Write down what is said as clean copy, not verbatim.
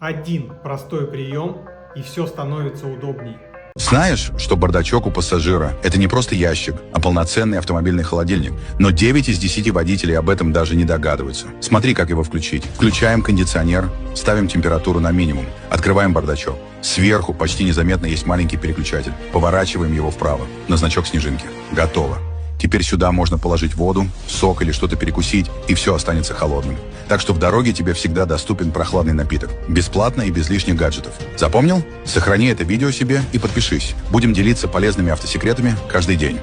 Один простой прием, и все становится удобней. Знаешь, что бардачок у пассажира – это не просто ящик, а полноценный автомобильный холодильник. Но 9 из 10 водителей об этом даже не догадываются. Смотри, как его включить. Включаем кондиционер, ставим температуру на минимум, открываем бардачок. Сверху почти незаметно есть маленький переключатель. Поворачиваем его вправо, на значок снежинки. Готово. Теперь сюда можно положить воду, сок или что-то перекусить, и все останется холодным. Так что в дороге тебе всегда доступен прохладный напиток. Бесплатно и без лишних гаджетов. Запомнил? Сохрани это видео себе и подпишись. Будем делиться полезными автосекретами каждый день.